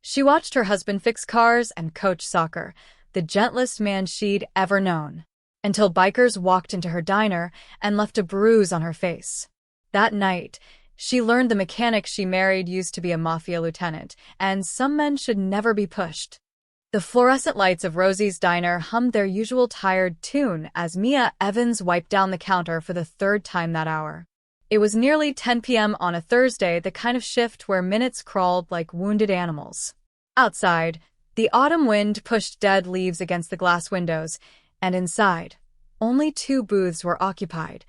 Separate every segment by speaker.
Speaker 1: She watched her husband fix cars and coach soccer, the gentlest man she'd ever known, until bikers walked into her diner and left a bruise on her face. That night, she learned the mechanic she married used to be a Mafia lieutenant, and some men should never be pushed. The fluorescent lights of Rosie's diner hummed their usual tired tune as Mia Evans wiped down the counter for the third time that hour. It was nearly 10 p.m. on a Thursday, the kind of shift where minutes crawled like wounded animals. Outside, the autumn wind pushed dead leaves against the glass windows, and inside, only 2 booths were occupied,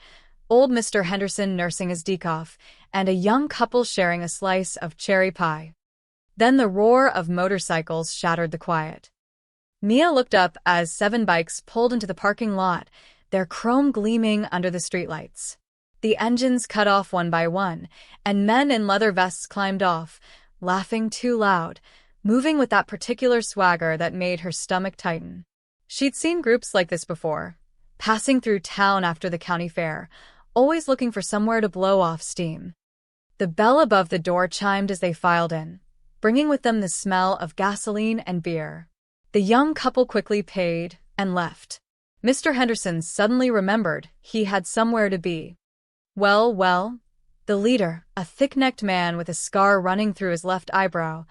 Speaker 1: old Mr. Henderson nursing his decaf, and a young couple sharing a slice of cherry pie. Then the roar of motorcycles shattered the quiet. Mia looked up as 7 bikes pulled into the parking lot, their chrome gleaming under the streetlights. The engines cut off one by one, and men in leather vests climbed off, laughing too loud, moving with that particular swagger that made her stomach tighten. She'd seen groups like this before, passing through town after the county fair, always looking for somewhere to blow off steam. The bell above the door chimed as they filed in, bringing with them the smell of gasoline and beer. The young couple quickly paid and left. Mr. Henderson suddenly remembered he had somewhere to be. Well, the leader, a thick-necked man with a scar running through his left eyebrow,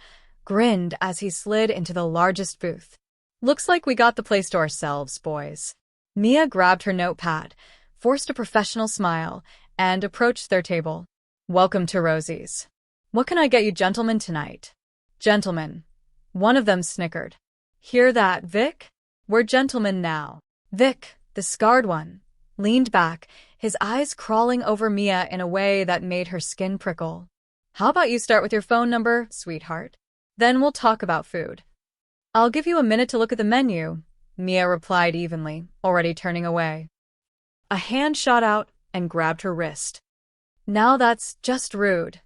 Speaker 1: grinned as he slid into the largest booth. "Looks like we got the place to ourselves, boys." Mia grabbed her notepad, forced a professional smile, and approached their table. "Welcome to Rosie's. What can I get you gentlemen tonight?" "Gentlemen." One of them snickered. "Hear that, Vic? We're gentlemen now." Vic, the scarred one, leaned back, his eyes crawling over Mia in a way that made her skin prickle. "How about you start with your phone number, sweetheart? Then we'll talk about food." "I'll give you a minute to look at the menu," Mia replied evenly, already turning away. A hand shot out and grabbed her wrist. "Now that's just rude,"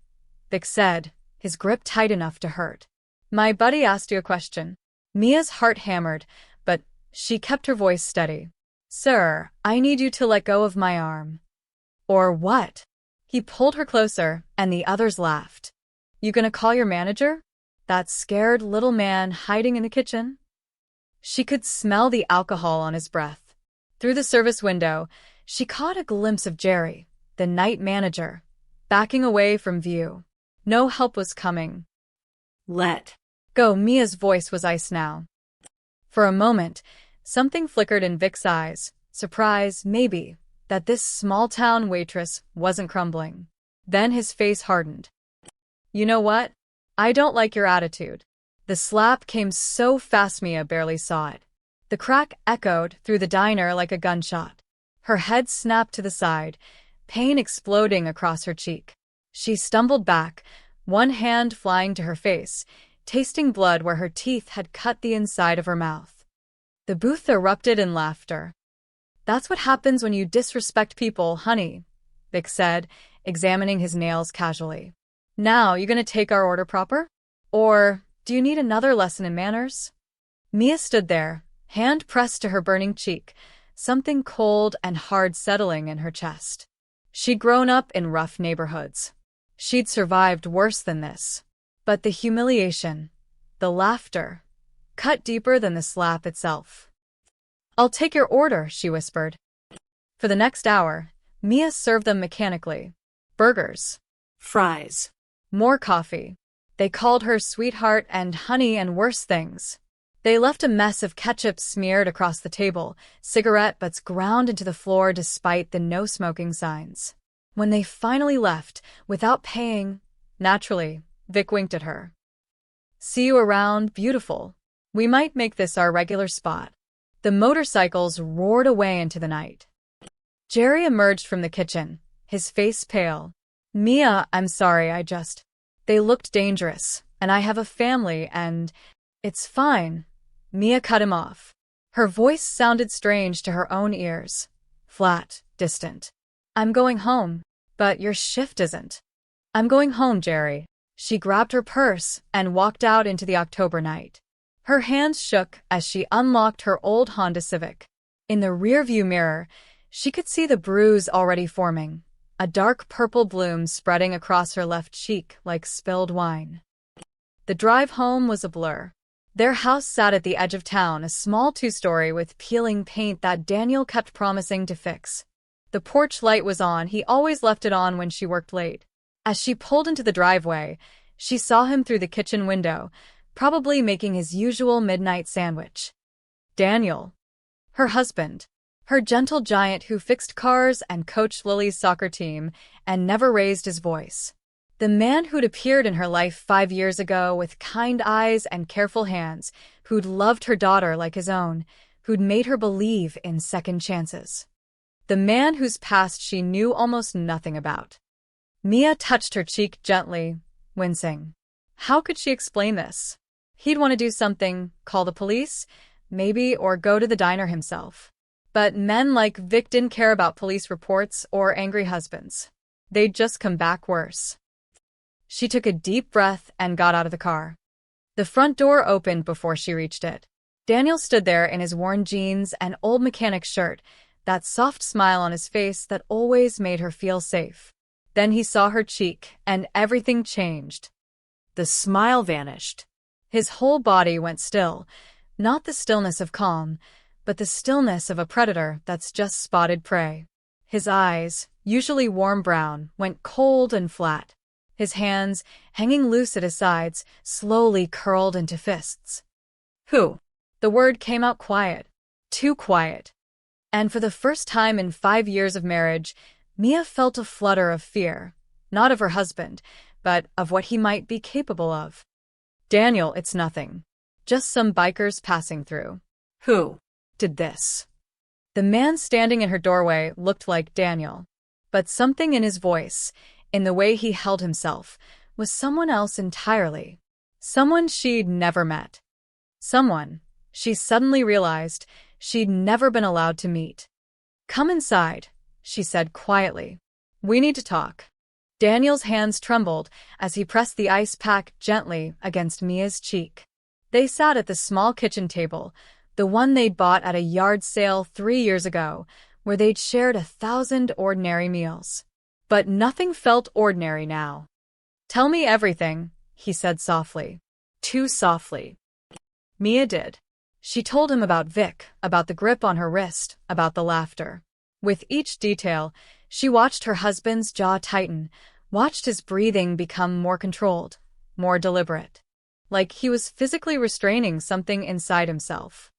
Speaker 1: Vic said, his grip tight enough to hurt. "My buddy asked you a question." Mia's heart hammered, but she kept her voice steady. "Sir, I need you to let go of my arm." "Or what?" He pulled her closer, and the others laughed. "You gonna call your manager? That scared little man hiding in the kitchen?" She could smell the alcohol on his breath. Through the service window, she caught a glimpse of Jerry, the night manager, backing away from view. No help was coming. "Let go." Mia's voice was ice now. For a moment, something flickered in Vic's eyes, surprise, maybe, that this small-town waitress wasn't crumbling. Then his face hardened. "You know what? I don't like your attitude." The slap came so fast Mia barely saw it. The crack echoed through the diner like a gunshot. Her head snapped to the side, pain exploding across her cheek. She stumbled back, one hand flying to her face, tasting blood where her teeth had cut the inside of her mouth. The booth erupted in laughter. "That's what happens when you disrespect people, honey," Vic said, examining his nails casually. "Now, you gonna take our order proper? Or do you need another lesson in manners?" Mia stood there, hand pressed to her burning cheek, something cold and hard settling in her chest. She'd grown up in rough neighborhoods. She'd survived worse than this. But the humiliation, the laughter, cut deeper than the slap itself. "I'll take your order," she whispered. For the next hour, Mia served them mechanically. Burgers, fries, more coffee. They called her sweetheart and honey and worse things. They left a mess of ketchup smeared across the table, cigarette butts ground into the floor despite the no-smoking signs. When they finally left, without paying, naturally, Vic winked at her. "See you around, beautiful. We might make this our regular spot." The motorcycles roared away into the night. Jerry emerged from the kitchen, his face pale. "Mia, I'm sorry, They looked dangerous, and I have a family and—" "It's fine." Mia cut him off. Her voice sounded strange to her own ears. Flat, distant. "I'm going home. But your shift isn't." "I'm going home, Jerry." She grabbed her purse and walked out into the October night. Her hands shook as she unlocked her old Honda Civic. In the rearview mirror, she could see the bruise already forming, a dark purple bloom spreading across her left cheek like spilled wine. The drive home was a blur. Their house sat at the edge of town, a small two-story with peeling paint that Daniel kept promising to fix. The porch light was on. He always left it on when she worked late. As she pulled into the driveway, she saw him through the kitchen window, probably making his usual midnight sandwich. Daniel. Her husband. Her gentle giant who fixed cars and coached Lily's soccer team and never raised his voice. The man who'd appeared in her life 5 years ago with kind eyes and careful hands, who'd loved her daughter like his own, who'd made her believe in second chances. The man whose past she knew almost nothing about. Mia touched her cheek gently, wincing. How could she explain this? He'd want to do something, call the police, maybe, or go to the diner himself. But men like Vic didn't care about police reports or angry husbands. They'd just come back worse. She took a deep breath and got out of the car. The front door opened before she reached it. Daniel stood there in his worn jeans and old mechanic shirt, that soft smile on his face that always made her feel safe. Then he saw her cheek, and everything changed. The smile vanished. His whole body went still, not the stillness of calm, but the stillness of a predator that's just spotted prey. His eyes, usually warm brown, went cold and flat. His hands, hanging loose at his sides, slowly curled into fists. Who? The word came out quiet. Too quiet. And for the first time in 5 years of marriage, Mia felt a flutter of fear, not of her husband, but of what he might be capable of. Daniel, it's nothing. Just some bikers passing through. Who did this? The man standing in her doorway looked like Daniel, but something in his voice, in the way he held himself, was someone else entirely. Someone she'd never met. Someone, she suddenly realized, she'd never been allowed to meet. Come inside, she said quietly. We need to talk. Daniel's hands trembled as he pressed the ice pack gently against Mia's cheek. They sat at the small kitchen table, the one they'd bought at a yard sale 3 years ago, where they'd shared 1,000 ordinary meals. But nothing felt ordinary now. Tell me everything, he said softly. Too softly. Mia did. She told him about Vic, about the grip on her wrist, about the laughter. With each detail, she watched her husband's jaw tighten, watched his breathing become more controlled, more deliberate. Like he was physically restraining something inside himself.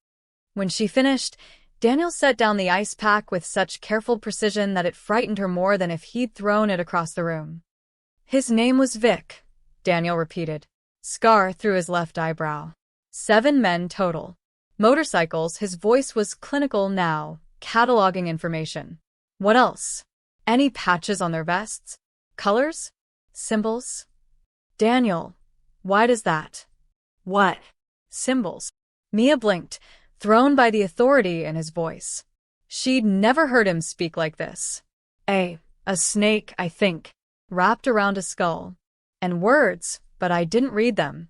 Speaker 1: When she finished, Daniel set down the ice pack with such careful precision that it frightened her more than if he'd thrown it across the room. His name was Vic, Daniel repeated. Scar through his left eyebrow. 7 men total. Motorcycles, his voice was clinical now, cataloging information. What else? Any patches on their vests? Colors? Symbols? Daniel, why does that? What? Symbols. Mia blinked, thrown by the authority in his voice. She'd never heard him speak like this. A snake, I think, wrapped around a skull. And words, but I didn't read them.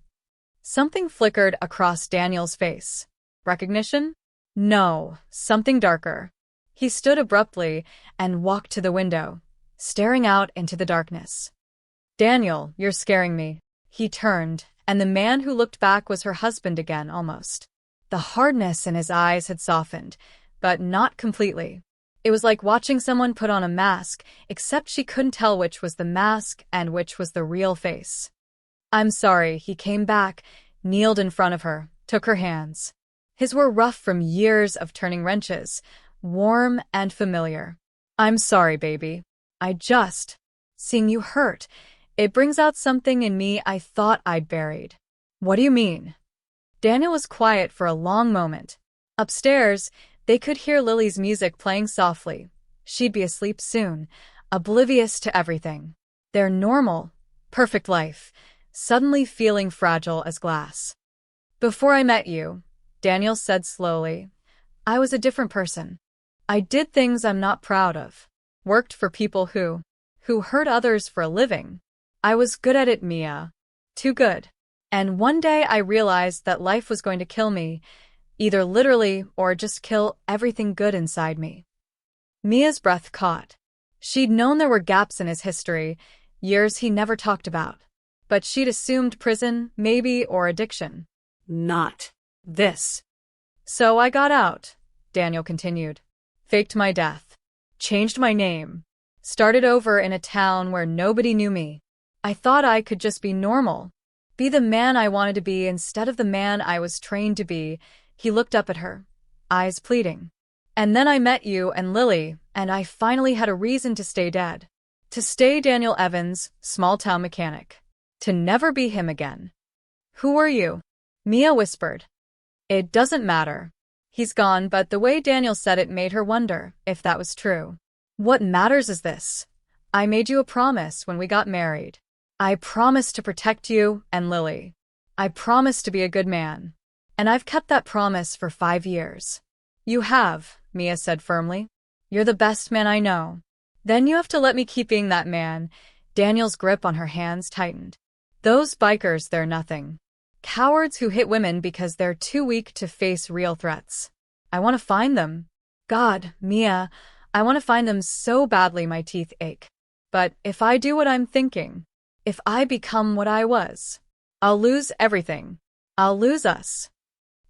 Speaker 1: Something flickered across Daniel's face. Recognition? No, something darker. He stood abruptly and walked to the window, staring out into the darkness. Daniel, you're scaring me. He turned, and the man who looked back was her husband again, almost. The hardness in his eyes had softened, but not completely. It was like watching someone put on a mask, except she couldn't tell which was the mask and which was the real face. I'm sorry, he came back, kneeled in front of her, took her hands. His were rough from years of turning wrenches, warm and familiar. I'm sorry, baby. Seeing you hurt, it brings out something in me I thought I'd buried. What do you mean? Daniel was quiet for a long moment. Upstairs, they could hear Lily's music playing softly. She'd be asleep soon, oblivious to everything. Their normal, perfect life, suddenly feeling fragile as glass. Before I met you, Daniel said slowly, I was a different person. I did things I'm not proud of. Worked for people who hurt others for a living. I was good at it, Mia. Too good. And one day I realized that life was going to kill me, either literally or just kill everything good inside me. Mia's breath caught. She'd known there were gaps in his history, years he never talked about. But she'd assumed prison, maybe, or addiction.
Speaker 2: Not this.
Speaker 1: So I got out, Daniel continued. Faked my death. Changed my name. Started over in a town where nobody knew me. I thought I could just be normal. Be the man I wanted to be instead of the man I was trained to be. He looked up at her, eyes pleading. And then I met you and Lily, and I finally had a reason to stay dead. To stay Daniel Evans, small-town mechanic. To never be him again. Who were you? Mia whispered. It doesn't matter. He's gone, but the way Daniel said it made her wonder if that was true. What matters is this. I made you a promise when we got married. I promised to protect you and Lily. I promised to be a good man. And I've kept that promise for 5 years. You have, Mia said firmly. You're the best man I know. Then you have to let me keep being that man. Daniel's grip on her hands tightened. Those bikers, they're nothing. Cowards who hit women because they're too weak to face real threats. I want to find them. God, Mia, I want to find them so badly my teeth ache. But if I do what I'm thinking, if I become what I was, I'll lose everything. I'll lose us.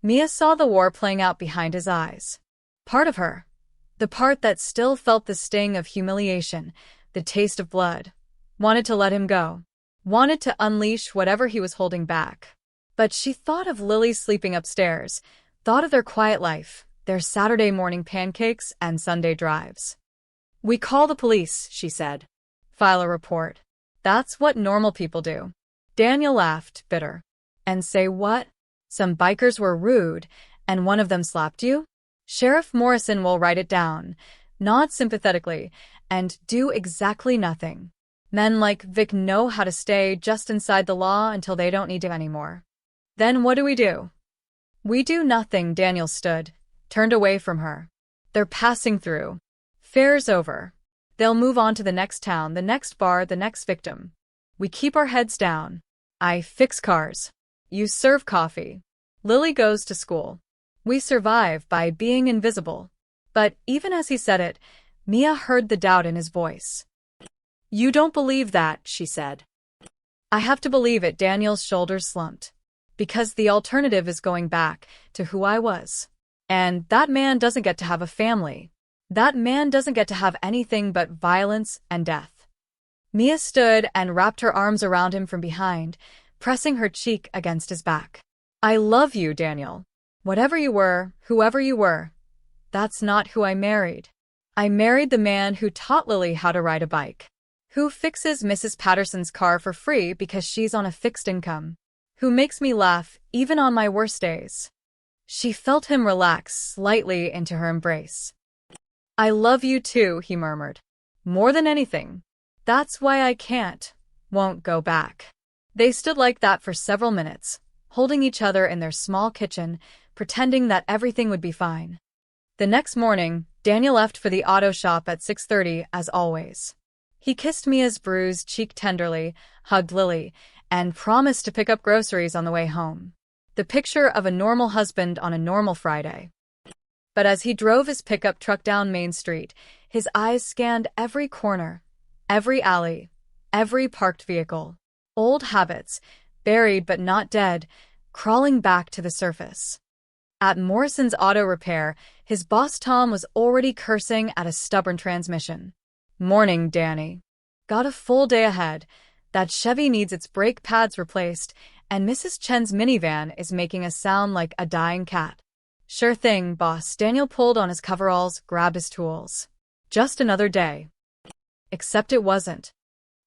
Speaker 1: Mia saw the war playing out behind his eyes. Part of her, the part that still felt the sting of humiliation, the taste of blood, wanted to let him go, wanted to unleash whatever he was holding back. But she thought of Lily sleeping upstairs, thought of their quiet life, their Saturday morning pancakes and Sunday drives. We call the police, she said. File a report. That's what normal people do. Daniel laughed, bitter. And say what? Some bikers were rude, and one of them slapped you? Sheriff Morrison will write it down, nod sympathetically, and do exactly nothing. Men like Vic know how to stay just inside the law until they don't need to anymore. Then what do? We do nothing. Daniel stood, turned away from her. They're passing through. Fair's over. They'll move on to the next town, the next bar, the next victim. We keep our heads down. I fix cars. You serve coffee. Lily goes to school. We survive by being invisible. But even as he said it, Mia heard the doubt in his voice. You don't believe that, she said. I have to believe it. Daniel's shoulders slumped. Because the alternative is going back to who I was. And that man doesn't get to have a family. That man doesn't get to have anything but violence and death. Mia stood and wrapped her arms around him from behind, pressing her cheek against his back. I love you, Daniel. Whatever you were, whoever you were. That's not who I married. I married the man who taught Lily how to ride a bike. Who fixes Mrs. Patterson's car for free because she's on a fixed income. Who makes me laugh even on my worst days. She felt him relax slightly into her embrace. I love you too, he murmured. More than anything. That's why I won't go back. They stood like that for several minutes, holding each other in their small kitchen, pretending that everything would be fine. The next morning, Daniel left for the auto shop at 6:30 as always. He kissed Mia's bruised cheek tenderly, hugged Lily, and promised to pick up groceries on the way home. The picture of a normal husband on a normal Friday. But as he drove his pickup truck down Main Street, his eyes scanned every corner, every alley, every parked vehicle. Old habits, buried but not dead, crawling back to the surface. At Morrison's Auto Repair, his boss Tom was already cursing at a stubborn transmission. Morning, Danny. Got a full day ahead. That Chevy needs its brake pads replaced, and Mrs. Chen's minivan is making a sound like a dying cat. Sure thing, boss. Daniel pulled on his coveralls, grabbed his tools. Just another day. Except it wasn't.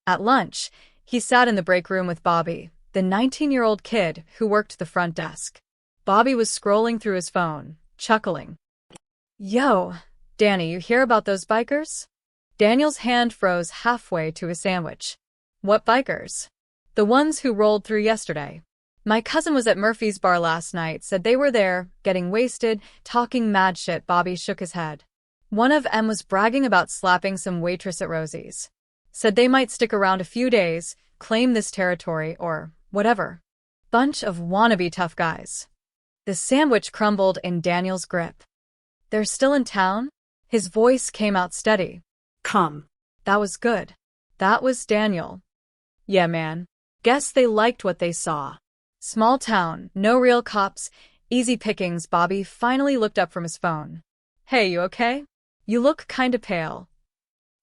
Speaker 1: At lunch, he sat in the break room with Bobby, the 19-year-old kid who worked the front desk. Bobby was scrolling through his phone, chuckling. Yo, Danny, you hear about those bikers? Daniel's hand froze halfway to his sandwich. What bikers? The ones who rolled through yesterday. My cousin was at Murphy's bar last night, said they were there, getting wasted, talking mad shit. Bobby shook his head. One of them was bragging about slapping some waitress at Rosie's. Said they might stick around a few days, claim this territory, or whatever. Bunch of wannabe tough guys. The sandwich crumbled in Daniel's grip. They're still in town? His voice came out steady.
Speaker 2: Come.
Speaker 1: That was good. That was Daniel. Yeah, man.
Speaker 2: Guess they liked what they saw.
Speaker 1: Small town, no real cops, easy pickings. Bobby finally looked up from his phone. Hey, you okay? You look kinda pale.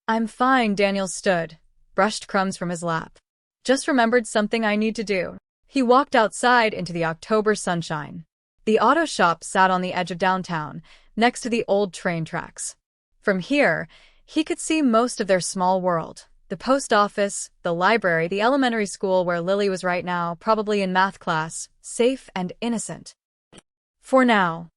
Speaker 1: I'm fine. Daniel stood, brushed crumbs from his lap. Just remembered something I need to do. He walked outside into the October sunshine. The auto shop sat on the edge of downtown, next to the old train tracks. From here, he could see most of their small world. The post office, the library, the elementary school where Lily was right now, probably in math class, safe and innocent. For now.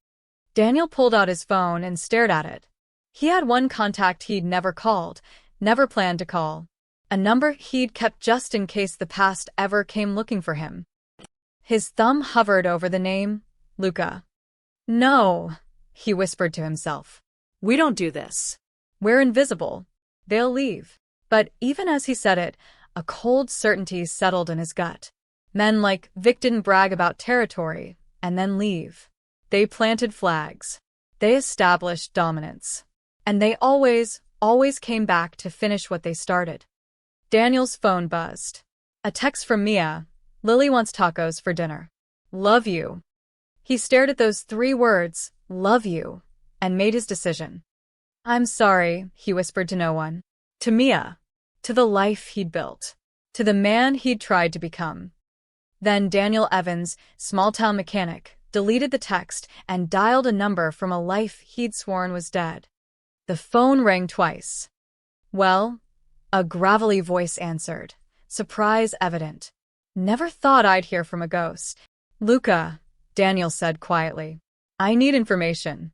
Speaker 1: Daniel pulled out his phone and stared at it. He had one contact he'd never called, never planned to call. A number he'd kept just in case the past ever came looking for him. His thumb hovered over the name, Luca. No, he whispered to himself.
Speaker 2: We don't do this.
Speaker 1: We're invisible. They'll leave. But even as he said it, a cold certainty settled in his gut. Men like Vic didn't brag about territory and then leave. They planted flags. They established dominance. And they always came back to finish what they started. Daniel's phone buzzed. A text from Mia. Lily wants tacos for dinner. Love you. He stared at those 3 words, love you, and made his decision. I'm sorry, he whispered to no one. To Mia. To the life he'd built. To the man he'd tried to become. Then Daniel Evans, small-town mechanic, deleted the text and dialed a number from a life he'd sworn was dead. The phone rang twice. Well, a gravelly voice answered, surprise evident. Never thought I'd hear from a ghost. Luca, Daniel said quietly. I need information.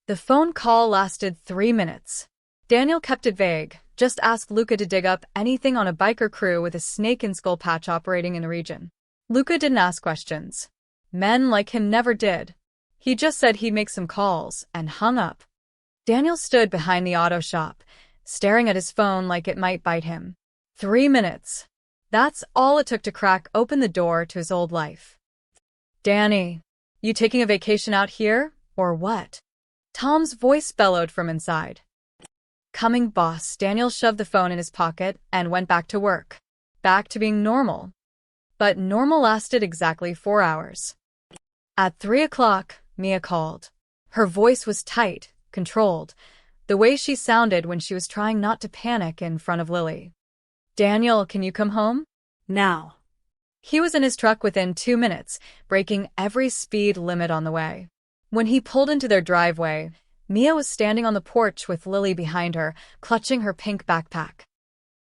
Speaker 1: The phone call lasted 3 minutes. Daniel kept it vague, just asked Luca to dig up anything on a biker crew with a snake and skull patch operating in the region. Luca didn't ask questions. Men like him never did. He just said he'd make some calls, and hung up. Daniel stood behind the auto shop, staring at his phone like it might bite him. 3 minutes. That's all it took to crack open the door to his old life. Danny, you taking a vacation out here, or what? Tom's voice bellowed from inside. Coming, boss. Daniel shoved the phone in his pocket and went back to work. Back to being normal. But normal lasted exactly 4 hours. At 3 o'clock, Mia called. Her voice was tight, controlled, the way she sounded when she was trying not to panic in front of Lily. Daniel, can you come home?
Speaker 2: Now.
Speaker 1: He was in his truck within 2 minutes, breaking every speed limit on the way. When he pulled into their driveway, Mia was standing on the porch with Lily behind her, clutching her pink backpack.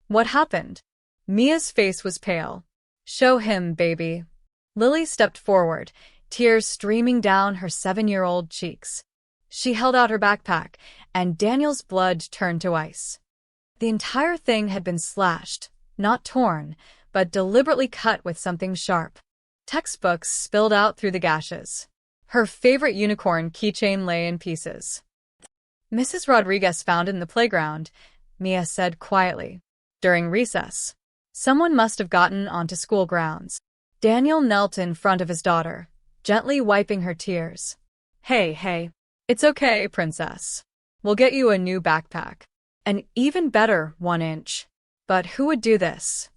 Speaker 1: What happened? Mia's face was pale. Show him, baby. Lily stepped forward, tears streaming down her 7-year-old cheeks. She held out her backpack, and Daniel's blood turned to ice. The entire thing had been slashed, not torn, but deliberately cut with something sharp. Textbooks spilled out through the gashes. Her favorite unicorn keychain lay in pieces. Mrs. Rodriguez found it in the playground, Mia said quietly. During recess. Someone must have gotten onto school grounds. Daniel knelt in front of his daughter, gently wiping her tears. Hey. It's okay, princess. We'll get you a new backpack. An even better 1-inch. But who would do this?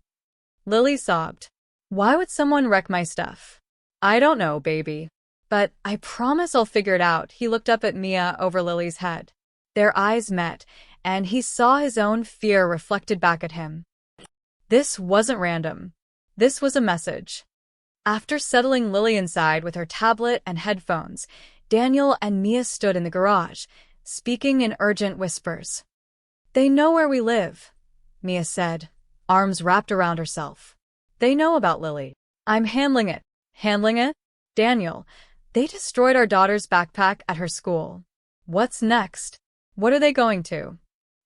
Speaker 1: Lily sobbed. Why would someone wreck my stuff? I don't know, baby. But I promise I'll figure it out. He looked up at Mia over Lily's head. Their eyes met, and he saw his own fear reflected back at him. This wasn't random. This was a message. After settling Lily inside with her tablet and headphones, Daniel and Mia stood in the garage, speaking in urgent whispers. They know where we live, Mia said, arms wrapped around herself. They know about Lily. I'm handling it. Handling it? Daniel, they destroyed our daughter's backpack at her school. What's next? What are they going to?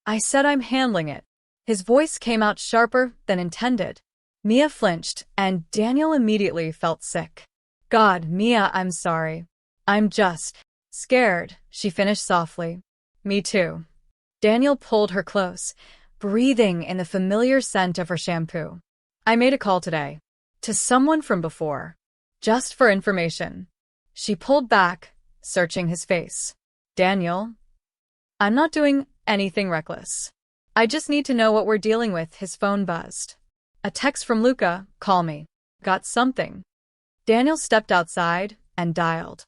Speaker 1: I said I'm handling it. His voice came out sharper than intended. Mia flinched, and Daniel immediately felt sick. God, Mia, I'm sorry. I'm just scared, she finished softly. Me too. Daniel pulled her close, breathing in the familiar scent of her shampoo. I made a call today. To someone from before. Just for information. She pulled back, searching his face. Daniel? I'm not doing anything reckless. I just need to know what we're dealing with. His phone buzzed. A text from Luca, call me. Got something. Daniel stepped outside and dialed.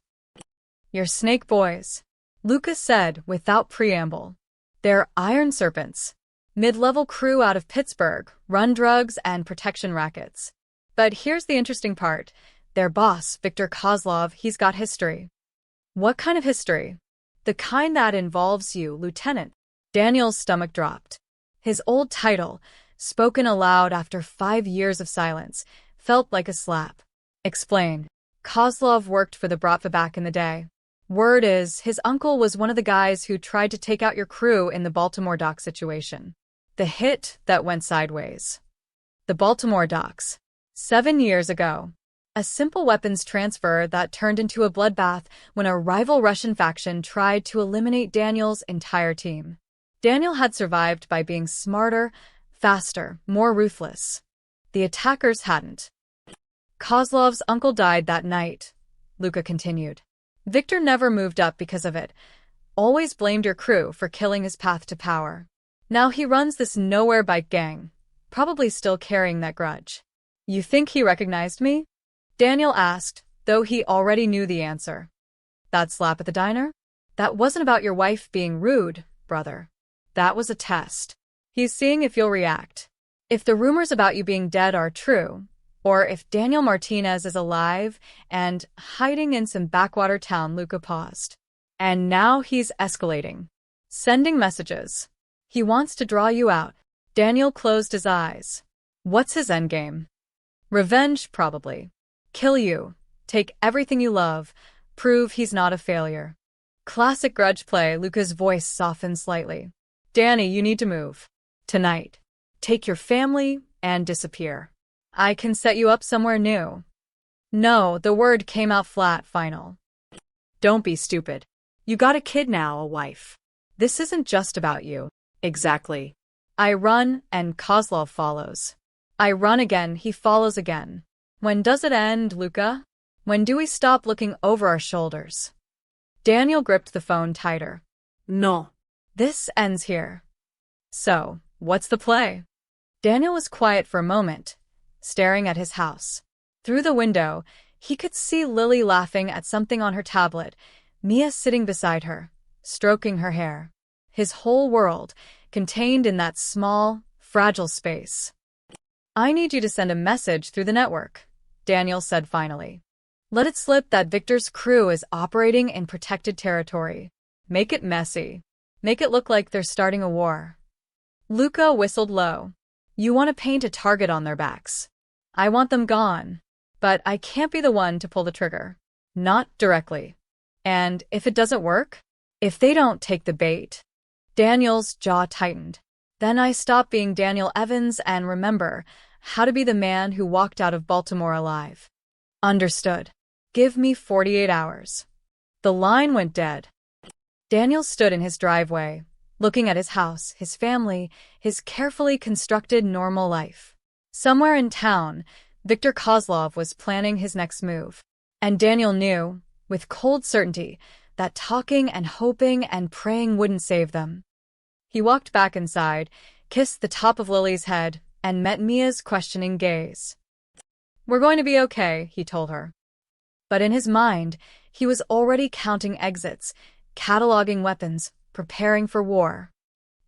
Speaker 1: Your snake boys. Luca said without preamble. They're iron serpents. Mid-level crew out of Pittsburgh, run drugs and protection rackets. But here's the interesting part. Their boss, Viktor Kozlov, he's got history. What kind of history? The kind that involves you, Lieutenant. Daniel's stomach dropped. His old title, spoken aloud after 5 years of silence, felt like a slap. Explain. Kozlov worked for the Bratva back in the day. Word is, his uncle was one of the guys who tried to take out your crew in the Baltimore dock situation. The hit that went sideways. The Baltimore docks. 7 years ago. A simple weapons transfer that turned into a bloodbath when a rival Russian faction tried to eliminate Daniel's entire team. Daniel had survived by being smarter, faster, more ruthless. The attackers hadn't. Kozlov's uncle died that night, Luca continued. Viktor never moved up because of it. Always blamed your crew for killing his path to power. Now he runs this nowhere bike gang, probably still carrying that grudge. You think he recognized me? Daniel asked, though he already knew the answer. That slap at the diner? That wasn't about your wife being rude, brother. That was a test. He's seeing if you'll react. If the rumors about you being dead are true, or if Daniel Martinez is alive and hiding in some backwater town, Luca paused. And now he's escalating. Sending messages. He wants to draw you out. Daniel closed his eyes. What's his endgame? Revenge, probably. Kill you, take everything you love, prove he's not a failure. Classic grudge play. Luca's voice softened slightly. Danny, you need to move. Tonight. Take your family and disappear. I can set you up somewhere new. No, the word came out flat, final. Don't be stupid. You got a kid now, a wife. This isn't just about you. Exactly. I run and Kozlov follows. I run again, he follows again. When does it end, Luca? When do we stop looking over our shoulders? Daniel gripped the phone tighter.
Speaker 2: No.
Speaker 1: This ends here. So, what's the play? Daniel was quiet for a moment, staring at his house. Through the window, he could see Lily laughing at something on her tablet, Mia sitting beside her, stroking her hair. His whole world, contained in that small, fragile space. I need you to send a message through the network, Daniel said finally. Let it slip that Viktor's crew is operating in protected territory. Make it messy. Make it look like they're starting a war. Luca whistled low. You want to paint a target on their backs. I want them gone. But I can't be the one to pull the trigger. Not directly. And if it doesn't work? If they don't take the bait? Daniel's jaw tightened. Then I stop being Daniel Evans and remember how to be the man who walked out of Baltimore alive. Understood. Give me 48 hours. The line went dead. Daniel stood in his driveway, looking at his house, his family, his carefully constructed normal life. Somewhere in town, Viktor Kozlov was planning his next move. And Daniel knew, with cold certainty, that talking and hoping and praying wouldn't save them. He walked back inside, kissed the top of Lily's head, and met Mia's questioning gaze. We're going to be okay, he told her. But in his mind, he was already counting exits, cataloging weapons, preparing for war.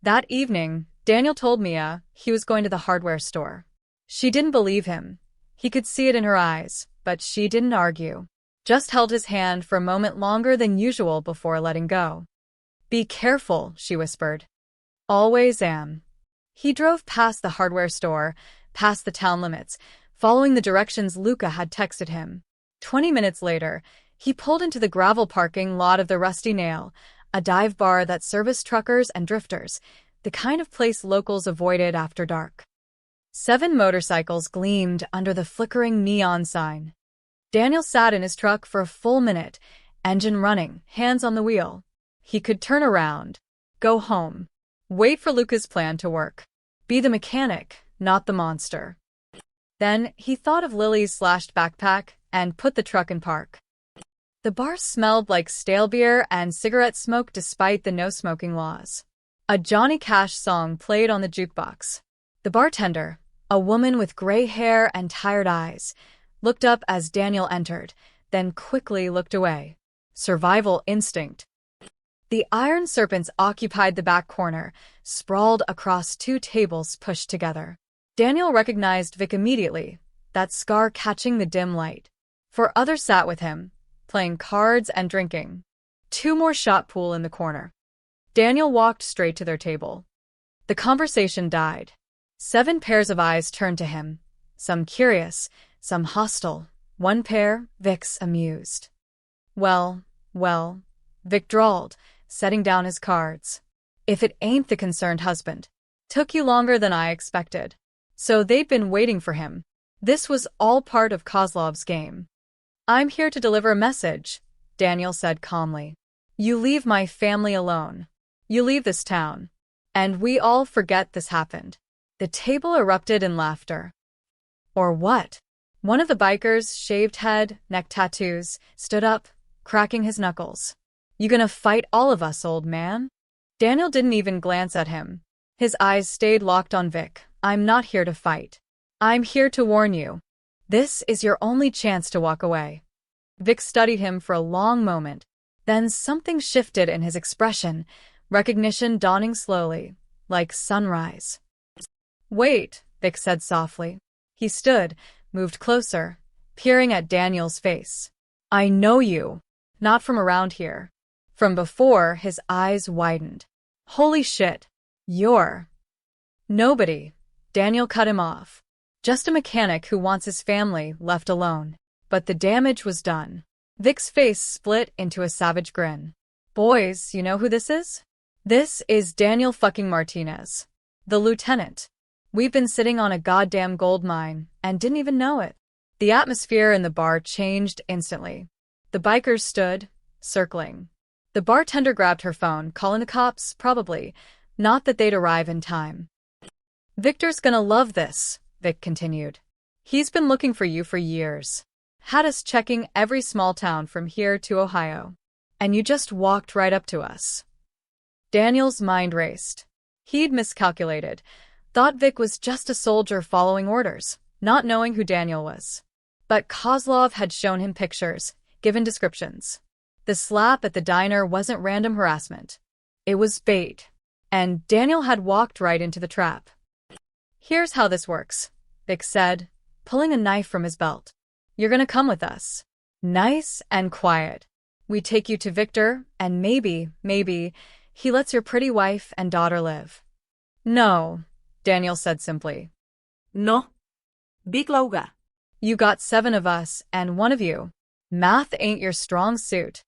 Speaker 1: That evening, Daniel told Mia he was going to the hardware store. She didn't believe him. He could see it in her eyes, but she didn't argue. Just held his hand for a moment longer than usual before letting go. Be careful, she whispered. Always am. He drove past the hardware store, past the town limits, following the directions Luca had texted him. 20 minutes later, he pulled into the gravel parking lot of the Rusty Nail, a dive bar that serviced truckers and drifters, the kind of place locals avoided after dark. 7 motorcycles gleamed under the flickering neon sign. Daniel sat in his truck for a full minute, engine running, hands on the wheel. He could turn around, go home, wait for Luca's plan to work. Be the mechanic, not the monster. Then he thought of Lily's slashed backpack and put the truck in park. The bar smelled like stale beer and cigarette smoke despite the no-smoking laws. A Johnny Cash song played on the jukebox. The bartender, A woman with gray hair and tired eyes looked up as Daniel entered, then quickly looked away. Survival instinct. The iron serpents occupied the back corner, sprawled across two tables pushed together. Daniel recognized Vic immediately, that scar catching the dim light. Four others sat with him, playing cards and drinking. Two more shot pool in the corner. Daniel walked straight to their table. The conversation died. 7 pairs of eyes turned to him, some curious, some hostile. One pair, Vic's amused. Well, Vic drawled, setting down his cards. If it ain't the concerned husband. Took you longer than I expected. So they'd been waiting for him. This was all part of Kozlov's game. I'm here to deliver a message, Daniel said calmly. You leave my family alone. You leave this town. And we all forget this happened. The table erupted in laughter. Or what? One of the bikers, shaved head, neck tattoos, stood up, cracking his knuckles. You gonna fight all of us, old man? Daniel didn't even glance at him. His eyes stayed locked on Vic. I'm not here to fight. I'm here to warn you. This is your only chance to walk away. Vic studied him for a long moment. Then something shifted in his expression, recognition dawning slowly, like sunrise. Wait, Vic said softly. He stood, moved closer, peering at Daniel's face. I know you. Not from around here. From before, his eyes widened. Holy shit. You're nobody. Daniel cut him off. Just a mechanic who wants his family left alone. But the damage was done. Vic's face split into a savage grin. Boys, you know who this is? This is Daniel fucking Martinez. The lieutenant. We've been sitting on a goddamn gold mine and didn't even know it. The atmosphere in the bar changed instantly. The bikers stood, circling. The bartender grabbed her phone, calling the cops, probably. Not that they'd arrive in time. Victor's gonna love this, Vic continued. He's been looking for you for years. Had us checking every small town from here to Ohio. And you just walked right up to us. Daniel's mind raced. He'd miscalculated. Thought Vic was just a soldier following orders, not knowing who Daniel was. But Kozlov had shown him pictures, given descriptions. The slap at the diner wasn't random harassment. It was bait. And Daniel had walked right into the trap. Here's how this works, Vic said, pulling a knife from his belt. You're gonna come with us. Nice and quiet. We take you to Victor, and maybe, he lets your pretty wife and daughter live. No, Daniel said simply.
Speaker 2: No. Big Lauga.
Speaker 1: You got 7 of us and 1 of you. Math ain't your strong suit.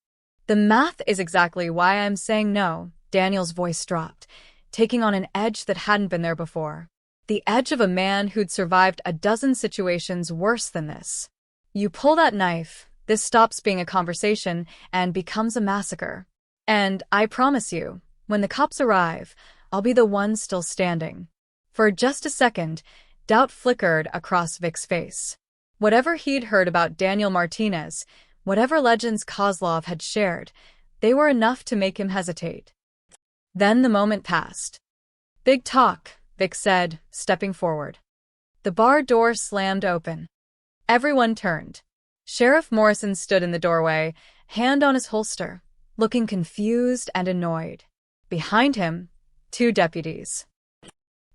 Speaker 1: The math is exactly why I'm saying no. Daniel's voice dropped, taking on an edge that hadn't been there before. The edge of a man who'd survived a dozen situations worse than this. You pull that knife, this stops being a conversation and becomes a massacre. And I promise you, when the cops arrive, I'll be the one still standing. For just a second, doubt flickered across Vic's face. Whatever he'd heard about Daniel Martinez, whatever legends Kozlov had shared, they were enough to make him hesitate. Then the moment passed. Big talk, Vic said, stepping forward. The bar door slammed open. Everyone turned. Sheriff Morrison stood in the doorway, hand on his holster, looking confused and annoyed. Behind him, 2 deputies.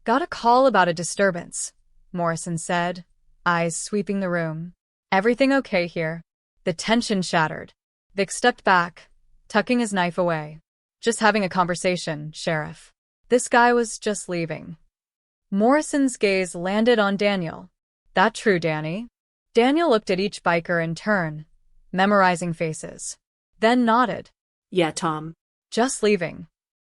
Speaker 1: Got a call about a disturbance, Morrison said, eyes sweeping the room. Everything okay here? The tension shattered. Vic stepped back, tucking his knife away. Just having a conversation, Sheriff. This guy was just leaving. Morrison's gaze landed on Daniel. That true, Danny? Daniel looked at each biker in turn, memorizing faces. Then nodded.
Speaker 2: Yeah, Tom.
Speaker 1: Just leaving.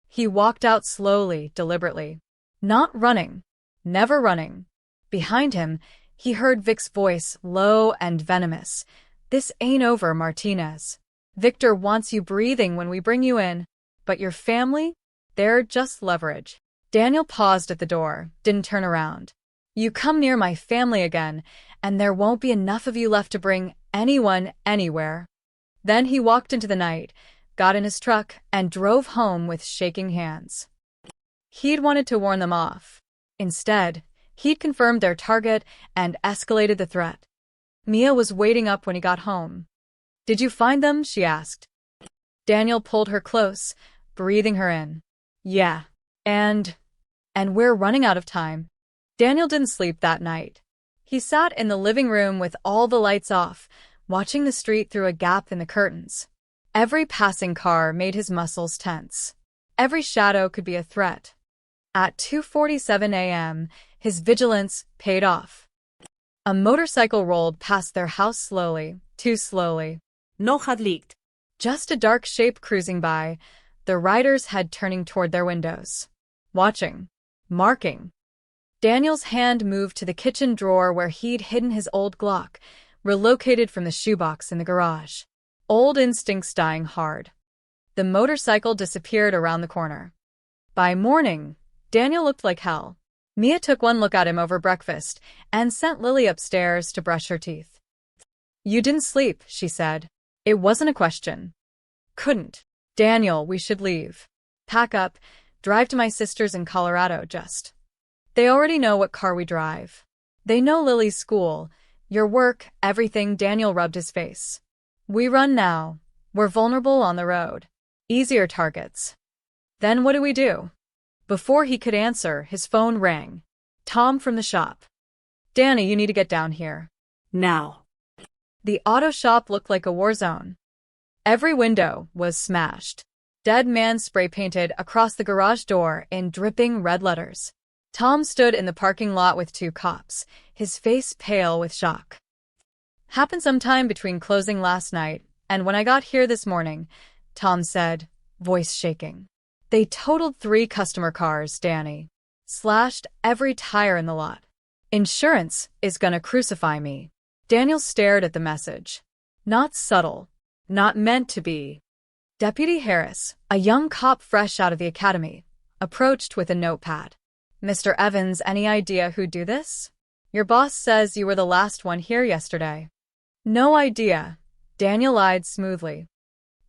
Speaker 1: He walked out slowly, deliberately. Not running. Never running. Behind him, he heard Vic's voice, low and venomous. This ain't over, Martinez. Victor wants you breathing when we bring you in. But your family? They're just leverage. Daniel paused at the door, didn't turn around. You come near my family again, and there won't be enough of you left to bring anyone anywhere. Then he walked into the night, got in his truck, and drove home with shaking hands. He'd wanted to warn them off. Instead, He'd confirmed their target and escalated the threat. Mia was waiting up when he got home. "Did you find them?" she asked. Daniel pulled her close, breathing her in. "Yeah. And we're running out of time." Daniel didn't sleep that night. He sat in the living room with all the lights off, watching the street through a gap in the curtains. Every passing car made his muscles tense. Every shadow could be a threat. At 2:47 a.m., his vigilance paid off. A motorcycle rolled past their house slowly, too slowly.
Speaker 2: No had leaked.
Speaker 1: Just a dark shape cruising by, the rider's head turning toward their windows. Watching. Marking. Daniel's hand moved to the kitchen drawer where he'd hidden his old Glock, relocated from the shoebox in the garage. Old instincts dying hard. The motorcycle disappeared around the corner. By morning, Daniel looked like hell. Mia took one look at him over breakfast and sent Lily upstairs to brush her teeth. "You didn't sleep," she said. It wasn't a question. "Couldn't." "Daniel, we should leave. Pack up, drive to my sister's in Colorado just. They already know what car we drive. They know Lily's school, your work, everything." Daniel rubbed his face. "We run now. We're vulnerable on the road. Easier targets." "Then what do we do?" Before he could answer, his phone rang. Tom from the shop. "Danny, you need to get down here.
Speaker 2: Now."
Speaker 1: The auto shop looked like a war zone. Every window was smashed. "Dead man" spray-painted across the garage door in dripping red letters. Tom stood in the parking lot with two cops, his face pale with shock. "Happened sometime between closing last night and when I got here this morning," Tom said, voice shaking. "They totaled 3 customer cars, Danny. Slashed every tire in the lot. Insurance is gonna crucify me." Daniel stared at the message. Not subtle. Not meant to be. Deputy Harris, a young cop fresh out of the academy, approached with a notepad. "Mr. Evans, any idea who'd do this? Your boss says you were the last one here yesterday." "No idea." Daniel lied smoothly.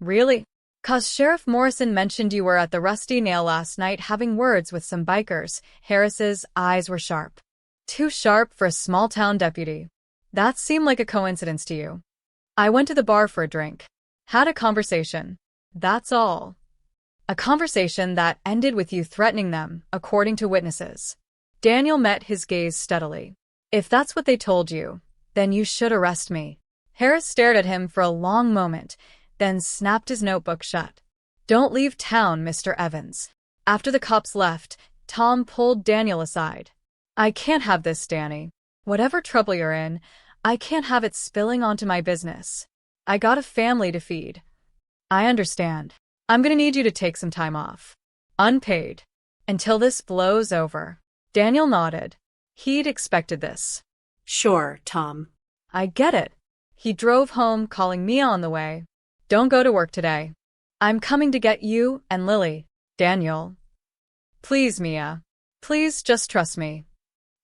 Speaker 1: "Really? 'Cause Sheriff Morrison mentioned you were at the Rusty Nail last night having words with some bikers." Harris's eyes were sharp. "Too sharp for a small-town deputy. That seemed like a coincidence to you." "I went to the bar for a drink. Had a conversation. That's all." "A conversation that ended with you threatening them, according to witnesses." Daniel met his gaze steadily. "If that's what they told you, then you should arrest me." Harris stared at him for a long moment, then snapped his notebook shut. "Don't leave town, Mr. Evans." After the cops left, Tom pulled Daniel aside. "I can't have this, Danny. Whatever trouble you're in, I can't have it spilling onto my business. I got a family to feed." "I understand. I'm gonna need you to take some time off. Unpaid. Until this blows over." Daniel nodded. He'd expected this.
Speaker 2: "Sure, Tom."
Speaker 1: "I get it." He drove home, calling Mia on the way. "Don't go to work today. I'm coming to get you and Lily." "Daniel." "Please, Mia. Please just trust me."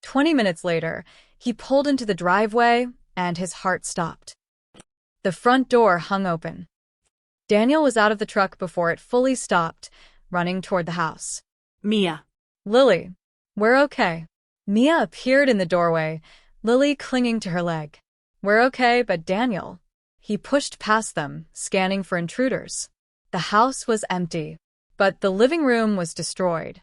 Speaker 1: 20 minutes later, he pulled into the driveway, and his heart stopped. The front door hung open. Daniel was out of the truck before it fully stopped, running toward the house.
Speaker 2: "Mia."
Speaker 1: "Lily. We're okay." Mia appeared in the doorway, Lily clinging to her leg. "We're okay, but Daniel." He pushed past them, scanning for intruders. The house was empty, but the living room was destroyed.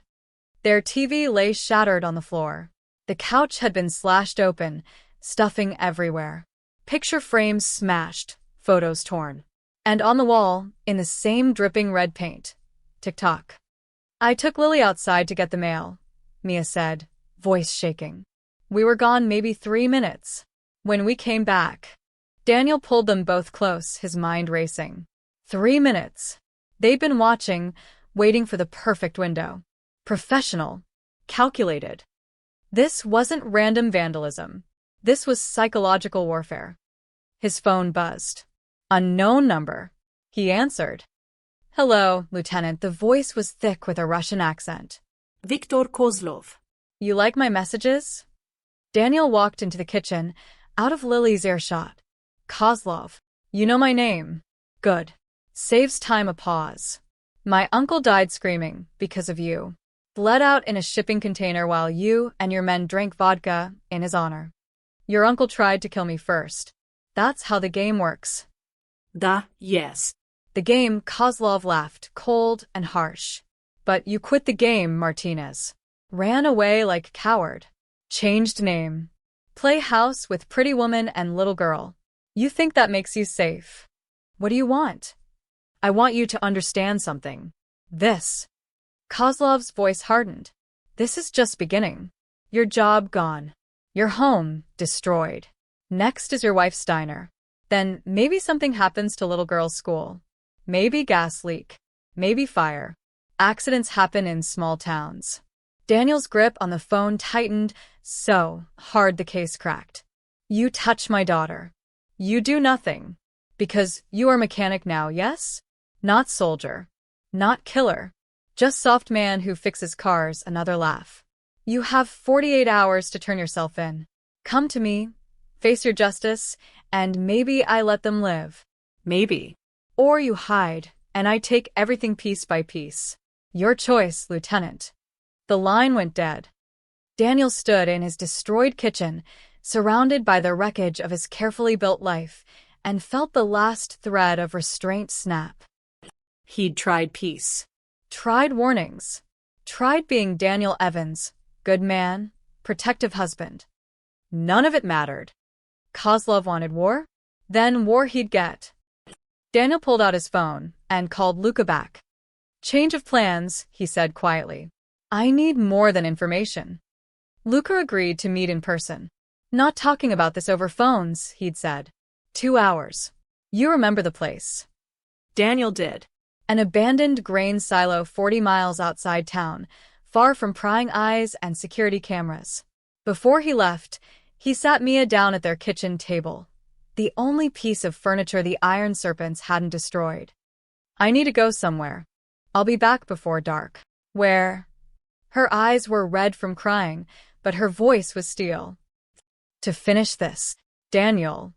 Speaker 1: Their TV lay shattered on the floor. The couch had been slashed open, stuffing everywhere. Picture frames smashed, photos torn. And on the wall, in the same dripping red paint, tick-tock. "I took Lily outside to get the mail," Mia said, voice shaking. "We were gone maybe 3 minutes. When we came back." Daniel pulled them both close, his mind racing. 3 minutes. They'd been watching, waiting for the perfect window. Professional. Calculated. This wasn't random vandalism. This was psychological warfare. His phone buzzed. Unknown number. He answered. "Hello, Lieutenant." The voice was thick with a Russian accent.
Speaker 2: "Viktor Kozlov."
Speaker 1: "You like my messages?" Daniel walked into the kitchen, out of Lily's earshot. "Kozlov. You know my name. Good. Saves time a pause. My uncle died screaming because of you." bled out in a shipping container while you and your men drank vodka in his honor. Your uncle tried to kill me first. That's how the game works.
Speaker 2: Yes.
Speaker 1: The game, Kozlov laughed, cold and harsh. But you quit the game, Martinez. Ran away like a coward. Changed name. Play house with pretty woman and little girl. You think that makes you safe. What do you want? I want you to understand something. This. Kozlov's voice hardened. This is just beginning. Your job gone. Your home destroyed. Next is your wife's diner. Then maybe something happens to little girl's school. Maybe gas leak. Maybe fire. Accidents happen in small towns. Daniel's grip on the phone tightened so hard the case cracked. You touch my daughter. You do nothing. Because you are mechanic now, yes? Not soldier. Not killer. Just soft man who fixes cars. Another laugh. You have 48 hours to turn yourself in. Come to me, face your justice, and maybe I let them live.
Speaker 2: Maybe.
Speaker 1: Or you hide, and I take everything piece by piece. Your choice, Lieutenant. The line went dead. Daniel stood in his destroyed kitchen, surrounded by the wreckage of his carefully built life, and felt the last thread of restraint snap.
Speaker 2: He'd tried peace.
Speaker 1: Tried warnings. Tried being Daniel Evans, good man, protective husband. None of it mattered. Kozlov wanted war? Then war he'd get. Daniel pulled out his phone and called Luka back. Change of plans, he said quietly. I need more than information. Luka agreed to meet in person. Not talking about this over phones, he'd said. 2 hours. You remember the place.
Speaker 2: Daniel did.
Speaker 1: An abandoned grain silo 40 miles outside town, far from prying eyes and security cameras. Before he left, he sat Mia down at their kitchen table, the only piece of furniture the Iron Serpents hadn't destroyed. I need to go somewhere. I'll be back before dark. Where? Her eyes were red from crying, but her voice was steel. To finish this, Daniel.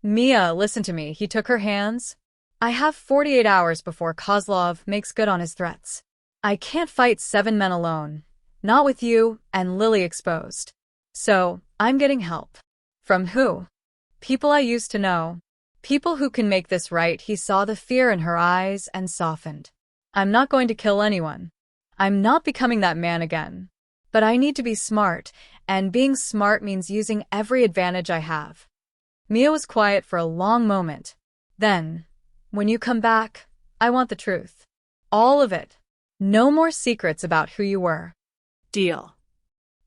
Speaker 1: Mia, listen to me, he took her hands. I have 48 hours before Kozlov makes good on his threats. I can't fight 7 men alone, not with you and Lily exposed. So, I'm getting help. From who? People I used to know. People who can make this right. He saw the fear in her eyes and softened. I'm not going to kill anyone. I'm not becoming that man again. But I need to be smart, and being smart means using every advantage I have. Mia was quiet for a long moment. Then, when you come back, I want the truth. All of it. No more secrets about who you were.
Speaker 2: Deal.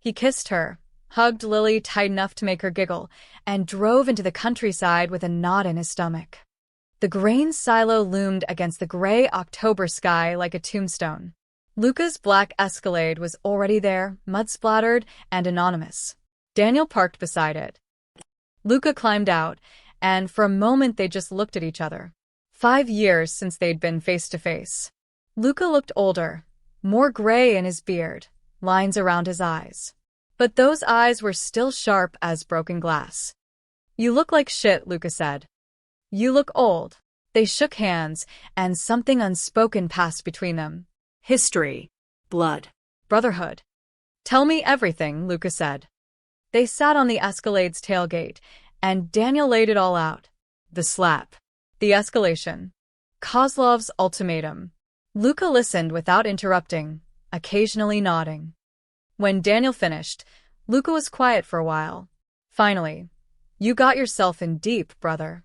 Speaker 1: He kissed her, hugged Lily tight enough to make her giggle, and drove into the countryside with a knot in his stomach. The grain silo loomed against the gray October sky like a tombstone. Luca's black Escalade was already there, mud-splattered and anonymous. Daniel parked beside it. Luca climbed out, and for a moment they just looked at each other. 5 years since they'd been face-to-face. Luca looked older, more gray in his beard, lines around his eyes. But those eyes were still sharp as broken glass. You look like shit, Luca said. You look old. They shook hands, and something unspoken passed between them.
Speaker 2: History. Blood.
Speaker 1: Brotherhood. Tell me everything, Luca said. They sat on the Escalade's tailgate, and Daniel laid it all out. The slap. The escalation. Kozlov's ultimatum. Luca listened without interrupting, occasionally nodding. When Daniel finished, Luca was quiet for a while. Finally, you got yourself in deep, brother.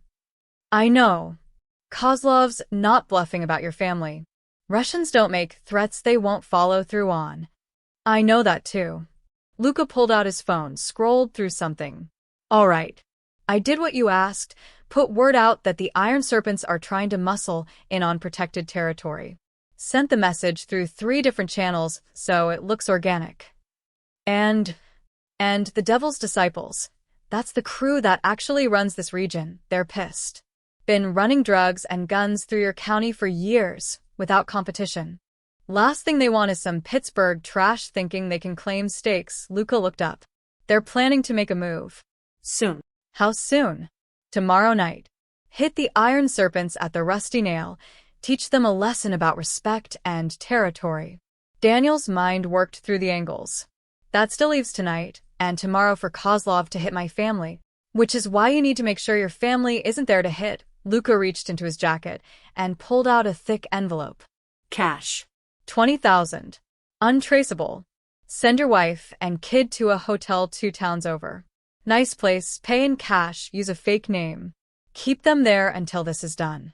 Speaker 1: I know. Kozlov's not bluffing about your family. Russians don't make threats they won't follow through on. I know that too. Luca pulled out his phone, scrolled through something. All right. I did what you asked, put word out that the Iron Serpents are trying to muscle in on protected territory. Sent the message through 3 different channels, so it looks organic. And the Devil's Disciples. That's the crew that actually runs this region. They're pissed. Been running drugs and guns through your county for years, without competition. Last thing they want is some Pittsburgh trash thinking they can claim stakes. Luca looked up. They're planning to make a move.
Speaker 2: Soon.
Speaker 1: How soon? Tomorrow night. Hit the Iron Serpents at the Rusty Nail. Teach them a lesson about respect and territory. Daniel's mind worked through the angles. That still leaves tonight, and tomorrow for Kozlov to hit my family. Which is why you need to make sure your family isn't there to hit. Luka reached into his jacket and pulled out a thick envelope.
Speaker 2: Cash.
Speaker 1: 20,000. Untraceable. Send your wife and kid to a hotel 2 towns over. Nice place, pay in cash, use a fake name. Keep them there until this is done.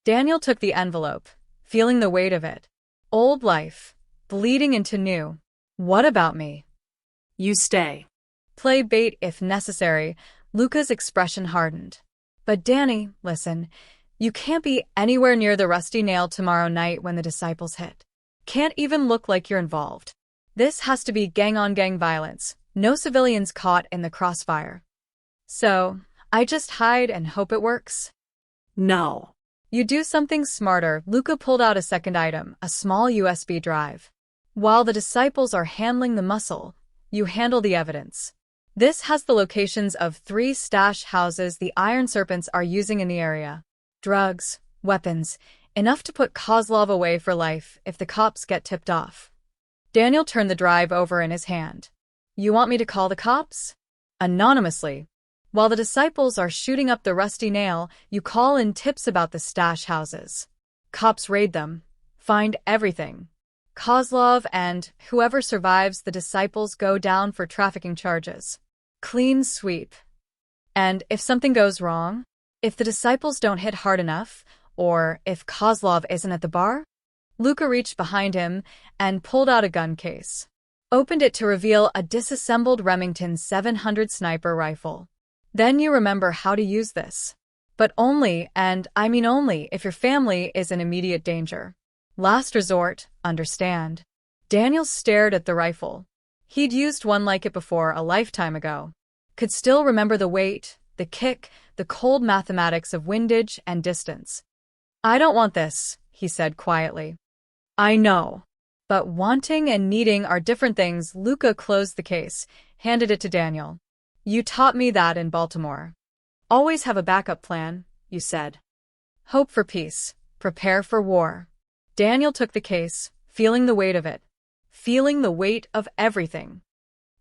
Speaker 1: Daniel took the envelope, feeling the weight of it. Old life, bleeding into new. What about me?
Speaker 2: You stay.
Speaker 1: Play bait if necessary. Luka's expression hardened. But Danny, listen, you can't be anywhere near the Rusty Nail tomorrow night when the disciples hit. Can't even look like you're involved. This has to be gang-on-gang violence. No civilians caught in the crossfire. So, I just hide and hope it works?
Speaker 2: No.
Speaker 1: You do something smarter. Luka pulled out a second item, a small USB drive. While the disciples are handling the muscle, you handle the evidence. This has the locations of 3 stash houses the Iron Serpents are using in the area. Drugs, weapons, enough to put Kozlov away for life if the cops get tipped off. Daniel turned the drive over in his hand. You want me to call the cops? Anonymously. While the disciples are shooting up the Rusty Nail, you call in tips about the stash houses. Cops raid them, find everything. Kozlov and whoever survives the disciples go down for trafficking charges. Clean sweep. And if something goes wrong, if the disciples don't hit hard enough, or if Kozlov isn't at the bar? Luka reached behind him and pulled out a gun case. Opened it to reveal a disassembled Remington 700 sniper rifle. Then you remember how to use this. But only, and I mean only, if your family is in immediate danger. Last resort, understand. Daniel stared at the rifle. He'd used one like it before a lifetime ago. Could still remember the weight, the kick, the cold mathematics of windage and distance. I don't want this, he said quietly. I know. But wanting and needing are different things. Luka closed the case, handed it to Daniel. You taught me that in Baltimore. Always have a backup plan, you said. Hope for peace, prepare for war. Daniel took the case, feeling the weight of it. Feeling the weight of everything.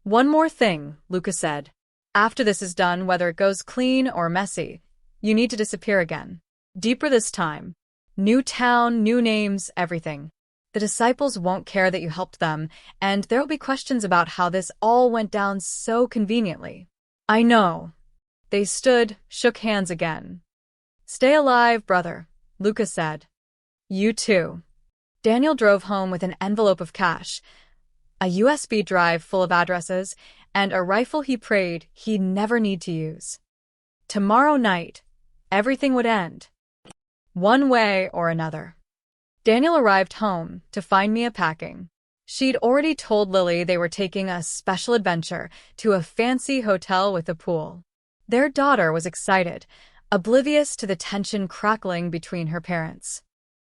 Speaker 1: One more thing, Luka said. After this is done, whether it goes clean or messy, you need to disappear again. Deeper this time. New town, new names, everything. The disciples won't care that you helped them, and there'll be questions about how this all went down so conveniently. I know. They stood, shook hands again. Stay alive, brother, Luka said. You too. Daniel drove home with an envelope of cash, a USB drive full of addresses, and a rifle he prayed he'd never need to use. Tomorrow night, everything would end. One way or another. Daniel arrived home to find Mia packing. She'd already told Lily they were taking a special adventure to a fancy hotel with a pool. Their daughter was excited, oblivious to the tension crackling between her parents.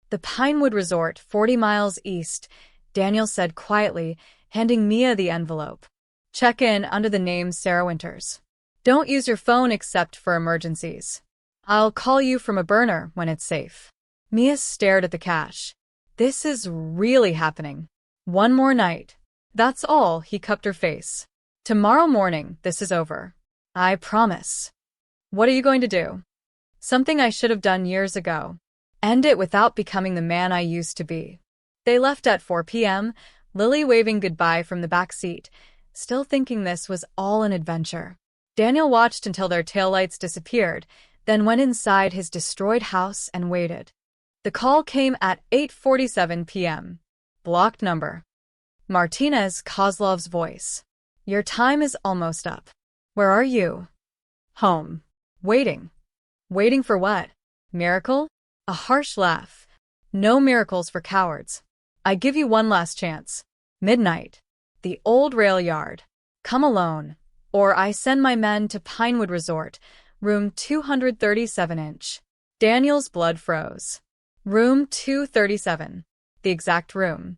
Speaker 1: The Pinewood Resort, 40 miles east, Daniel said quietly, handing Mia the envelope. Check in under the name Sarah Winters. Don't use your phone except for emergencies. I'll call you from a burner when it's safe. Mia stared at the cash. This is really happening. One more night. That's all. He cupped her face. Tomorrow morning, this is over. I promise. What are you going to do? Something I should have done years ago. End it without becoming the man I used to be. They left at 4 p.m., Lily waving goodbye from the back seat, still thinking this was all an adventure. Daniel watched until their taillights disappeared, then went inside his destroyed house and waited. The call came at 8:47 p.m. Blocked number. Martinez, Kozlov's voice. Your time is almost up. Where are you? Home. Waiting. Waiting for what? Miracle? A harsh laugh. No miracles for cowards. I give you one last chance. Midnight. The old rail yard. Come alone, or I send my men to Pinewood Resort, room 237-inch. Daniel's blood froze. Room 237. The exact room.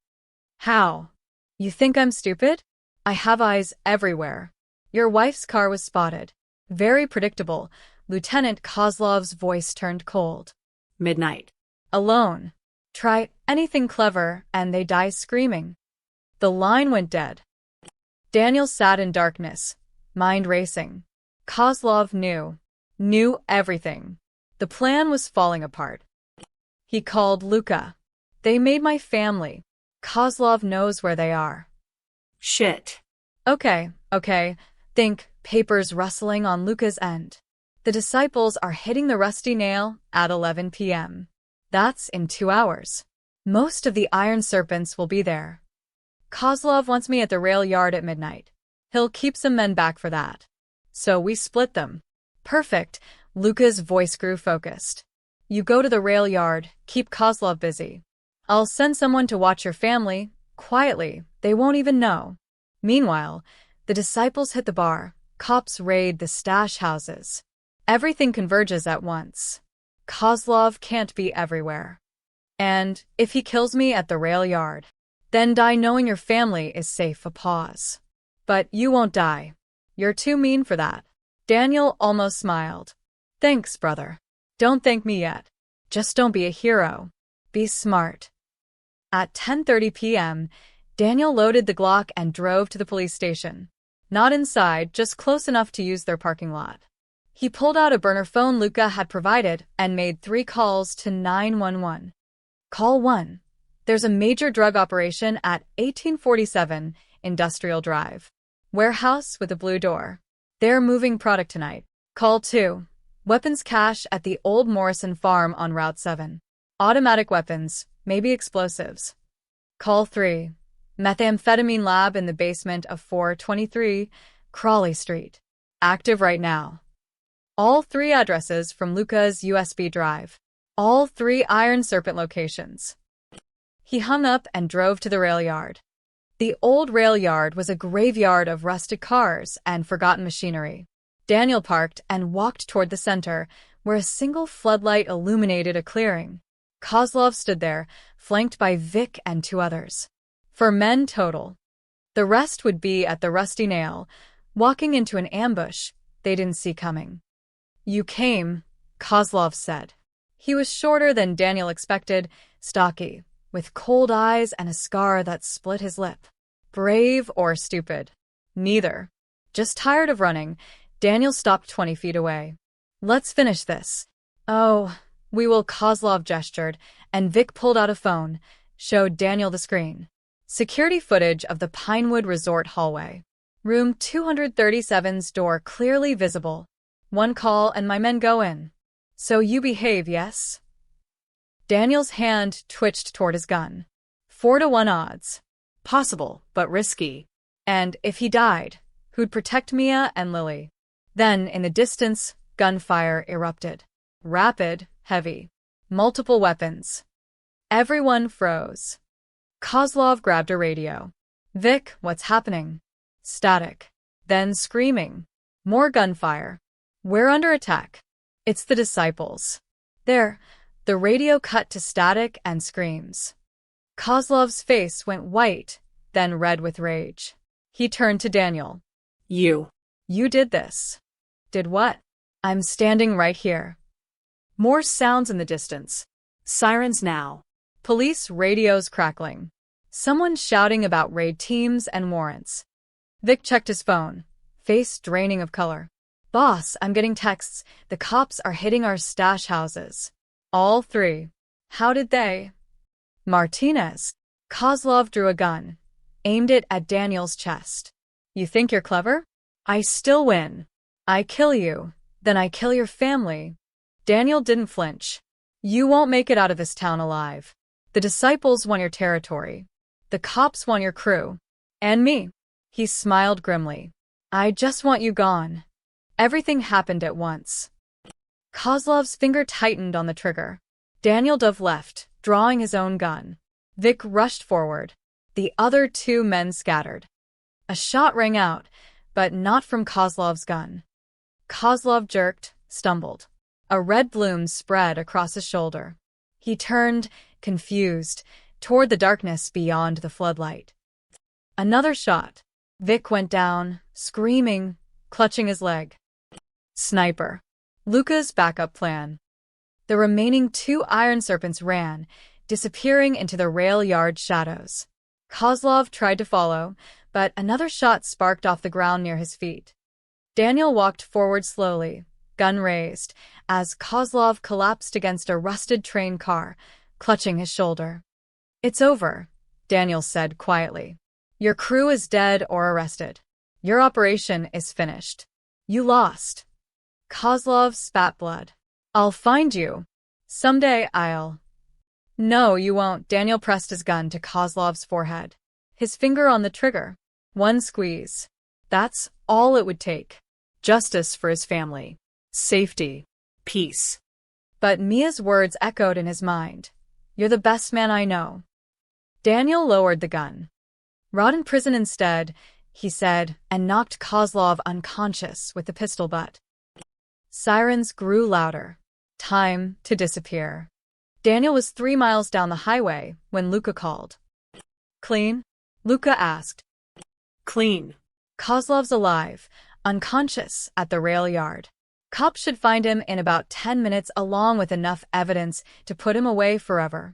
Speaker 1: How? You think I'm stupid? I have eyes everywhere. Your wife's car was spotted. Very predictable. Lieutenant Kozlov's voice turned cold.
Speaker 2: Midnight.
Speaker 1: Alone. Try anything clever and they die screaming. The line went dead. Daniel sat in darkness, mind racing. Kozlov knew everything. The plan was falling apart. He called Luka. They made my family. Kozlov knows where they are.
Speaker 2: Shit.
Speaker 1: Okay. Think papers rustling on Luka's end. The disciples are hitting the rusty nail at 11 p.m. That's in 2 hours. Most of the Iron Serpents will be there. Kozlov wants me at the rail yard at midnight. He'll keep some men back for that. So we split them. Perfect. Luka's voice grew focused. You go to the rail yard, keep Kozlov busy. I'll send someone to watch your family, quietly, they won't even know. Meanwhile, the disciples hit the bar, cops raid the stash houses. Everything converges at once. Kozlov can't be everywhere. And if he kills me at the rail yard, then die knowing your family is safe. A pause. But you won't die. You're too mean for that. Daniel almost smiled. Thanks, brother. Don't thank me yet. Just don't be a hero. Be smart. At 10:30 p.m., Daniel loaded the Glock and drove to the police station. Not inside, just close enough to use their parking lot. He pulled out a burner phone Luka had provided and made 3 calls to 911. Call 1. There's a major drug operation at 1847 Industrial Drive. Warehouse with a blue door. They're moving product tonight. Call 2. Weapons cache at the old Morrison farm on Route 7. Automatic weapons, maybe explosives. Call 3. Methamphetamine lab in the basement of 423 Crawley Street. Active right now. All 3 addresses from Luka's USB drive. All 3 Iron Serpent locations. He hung up and drove to the rail yard. The old rail yard was a graveyard of rusted cars and forgotten machinery. Daniel parked and walked toward the center, where a single floodlight illuminated a clearing. Kozlov stood there, flanked by Vic and 2 others. 4 men total. The rest would be at the rusty nail, walking into an ambush they didn't see coming. You came, Kozlov said. He was shorter than Daniel expected, stocky, with cold eyes and a scar that split his lip. Brave or stupid? Neither. Just tired of running, Daniel stopped 20 feet away. Let's finish this. Oh, we will. Kozlov gestured, and Vic pulled out a phone, showed Daniel the screen. Security footage of the Pinewood Resort hallway. Room 237's door clearly visible. 1 call and my men go in. So you behave, yes? Daniel's hand twitched toward his gun. 4-to-1 odds. Possible, but risky. And if he died, who'd protect Mia and Lily? Then, in the distance, gunfire erupted. Rapid, heavy. Multiple weapons. Everyone froze. Kozlov grabbed a radio. Vic, what's happening? Static. Then screaming. More gunfire. We're under attack. It's the disciples. There. The radio cut to static and screams. Kozlov's face went white, then red with rage. He turned to Daniel. You did this. Did what? I'm standing right here. More sounds in the distance. Sirens now. Police radios crackling. Someone shouting about raid teams and warrants. Vic checked his phone, face draining of color. Boss, I'm getting texts. The cops are hitting our stash houses. All 3. How did they? Martinez. Kozlov drew a gun, aimed it at Daniel's chest. You think you're clever? I still win. I kill you, then I kill your family. Daniel didn't flinch. You won't make it out of this town alive. The disciples want your territory. The cops want your crew. And me. He smiled grimly. I just want you gone. Everything happened at once. Kozlov's finger tightened on the trigger. Daniel dove left, drawing his own gun. Vic rushed forward. The other 2 men scattered. A shot rang out, but not from Kozlov's gun. Kozlov jerked, stumbled. A red bloom spread across his shoulder. He turned, confused, toward the darkness beyond the floodlight. Another shot. Vic went down, screaming, clutching his leg. Sniper. Luka's backup plan. The remaining 2 Iron Serpents ran, disappearing into the rail yard shadows. Kozlov tried to follow, but another shot sparked off the ground near his feet. Daniel walked forward slowly, gun raised, as Kozlov collapsed against a rusted train car, clutching his shoulder. "It's over," Daniel said quietly. "Your crew is dead or arrested. Your operation is finished. You lost." Kozlov spat blood. "I'll find you. Someday I'll—" "No, you won't." Daniel pressed his gun to Kozlov's forehead. His finger on the trigger. One squeeze. That's all it would take. Justice for his family. Safety.
Speaker 2: Peace.
Speaker 1: But Mia's words echoed in his mind. "You're the best man I know." Daniel lowered the gun. "Rot in prison instead," he said, and knocked Kozlov unconscious with the pistol butt. Sirens grew louder. Time to disappear. Daniel was 3 miles down the highway when Luca called. "Clean?" Luca asked.
Speaker 2: Clean.
Speaker 1: "Kozlov's alive, unconscious at the rail yard. Cops should find him in about 10 minutes along with enough evidence to put him away forever."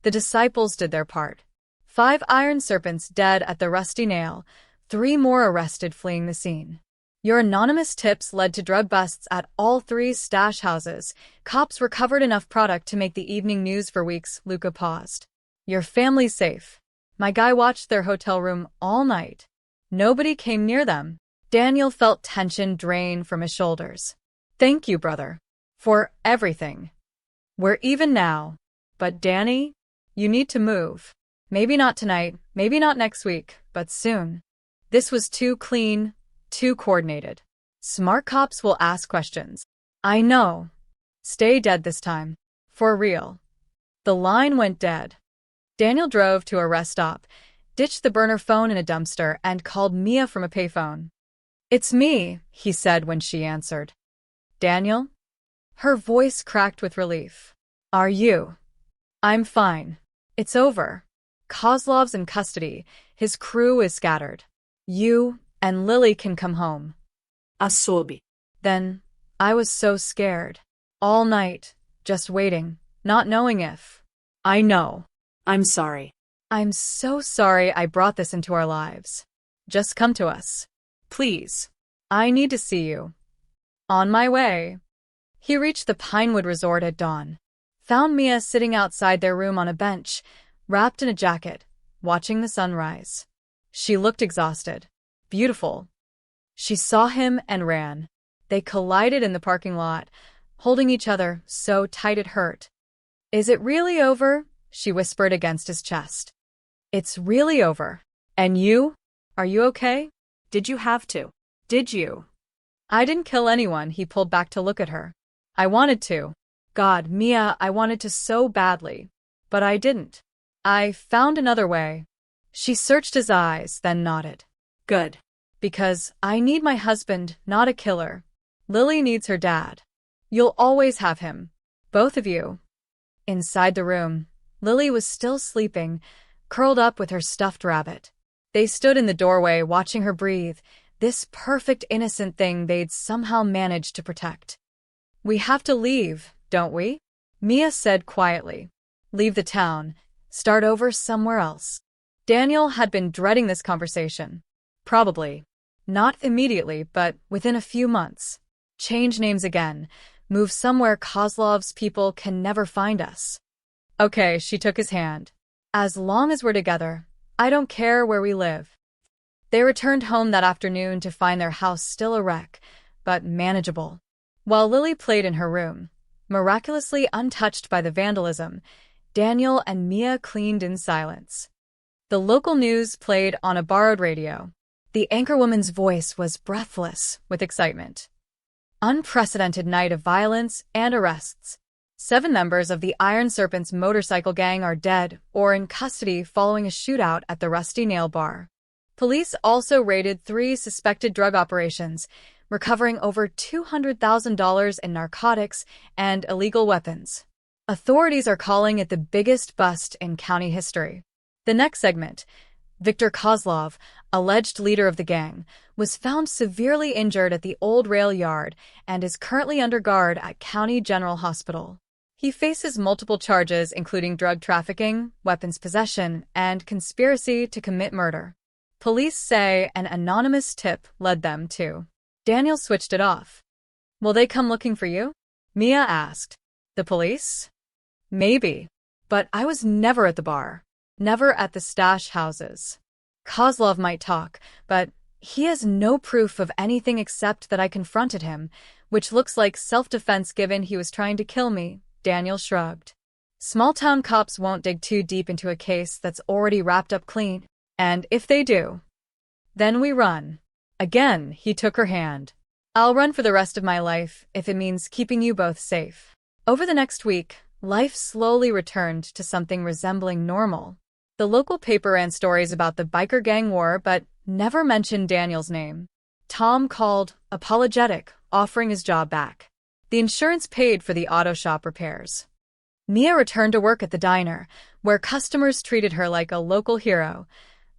Speaker 1: The disciples did their part. 5 iron serpents dead at the Rusty Nail, 3 more arrested fleeing the scene. Your anonymous tips led to drug busts at all 3 stash houses. Cops recovered enough product to make the evening news for weeks. Luca paused. "Your family's safe. My guy watched their hotel room all night. Nobody came near them." Daniel felt tension drain from his shoulders. "Thank you, brother. For everything. We're even now. But Danny, you need to move. Maybe not tonight, maybe not next week, but soon." This was too clean, too coordinated. Smart cops will ask questions. "I know. Stay dead this time. For real." The line went dead. Daniel drove to a rest stop, ditched the burner phone in a dumpster, and called Mia from a payphone. "It's me," he said when she answered. "Daniel?" Her voice cracked with relief. "Are you?" "I'm fine. It's over. Kozlov's in custody. His crew is scattered. You and Lily can come home."
Speaker 2: Asobi.
Speaker 1: Then I was so scared. All night, just waiting, not knowing if. "I know."
Speaker 2: I'm sorry.
Speaker 1: "I'm so sorry I brought this into our lives. Just come to us. Please. I need to see you." "On my way." He reached the Pinewood Resort at dawn. Found Mia sitting outside their room on a bench, wrapped in a jacket, watching the sunrise. She looked exhausted. Beautiful. She saw him and ran. They collided in the parking lot, holding each other so tight it hurt. "Is it really over?" she whispered against his chest. "It's really over. And you? Are you okay?"
Speaker 2: Did you have to?
Speaker 1: "Did you?" "I didn't kill anyone." He pulled back to look at her. "I wanted to. God, Mia, I wanted to so badly. But I didn't. I found another way." She searched his eyes, then nodded.
Speaker 2: Good.
Speaker 1: "Because I need my husband, not a killer. Lily needs her dad. You'll always have him. Both of you." Inside the room, Lily was still sleeping, curled up with her stuffed rabbit. They stood in the doorway watching her breathe, this perfect innocent thing they'd somehow managed to protect. "We have to leave, don't we?" Mia said quietly. "Leave the town. Start over somewhere else." Daniel had been dreading this conversation. Probably. Not immediately, but within a few months. Change names again. Move somewhere Kozlov's people can never find us. "Okay," she took his hand. "As long as we're together, I don't care where we live." They returned home that afternoon to find their house still a wreck, but manageable. While Lily played in her room, miraculously untouched by the vandalism, Daniel and Mia cleaned in silence. The local news played on a borrowed radio. The anchorwoman's voice was breathless with excitement. Unprecedented night of violence and arrests. 7 members of the Iron Serpent's motorcycle gang are dead or in custody following a shootout at the Rusty Nail bar. Police also raided 3 suspected drug operations, recovering over $200,000 in narcotics and illegal weapons. Authorities are calling it the biggest bust in county history. The next segment, Viktor Kozlov, alleged leader of the gang, was found severely injured at the old rail yard and is currently under guard at County General Hospital. He faces multiple charges including drug trafficking, weapons possession, and conspiracy to commit murder. Police say an anonymous tip led them to. Daniel switched it off. Will they come looking for you? Mia asked. The police? Maybe. But I was never at the bar. Never at the stash houses. Kozlov might talk, but he has no proof of anything except that I confronted him, which looks like self-defense given he was trying to kill me, Daniel shrugged. Small-town cops won't dig too deep into a case that's already wrapped up clean. And if they do, then we run. Again, he took her hand. I'll run for the rest of my life if it means keeping you both safe. Over the next week, life slowly returned to something resembling normal. The local paper ran stories about the biker gang war but never mentioned Daniel's name. Tom called, apologetic, offering his job back. The insurance paid for the auto shop repairs. Mia returned to work at the diner, where customers treated her like a local hero,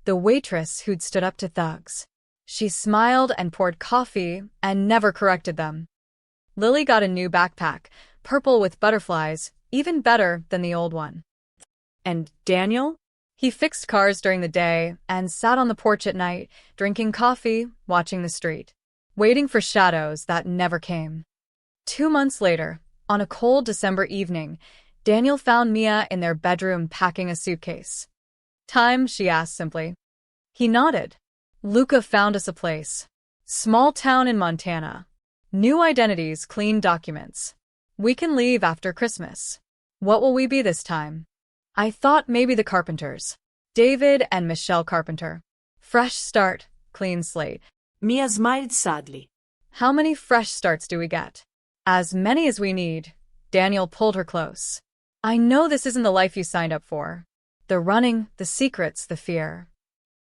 Speaker 1: the waitress who'd stood up to thugs. She smiled and poured coffee and never corrected them. Lily got a new backpack, purple with butterflies, even better than the old one.
Speaker 2: And Daniel?
Speaker 1: He fixed cars during the day and sat on the porch at night, drinking coffee, watching the street, waiting for shadows that never came. 2 months later, on a cold December evening, Daniel found Mia in their bedroom packing a suitcase. Time, she asked simply. He nodded. Luca found us a place. Small town in Montana. New identities, clean documents. We can leave after Christmas. What will we be this time? I thought maybe the Carpenters. David and Michelle Carpenter. Fresh start, clean slate.
Speaker 2: Mia smiled sadly.
Speaker 1: How many fresh starts do we get? As many as we need. Daniel pulled her close. I know this isn't the life you signed up for. The running, the secrets, the fear.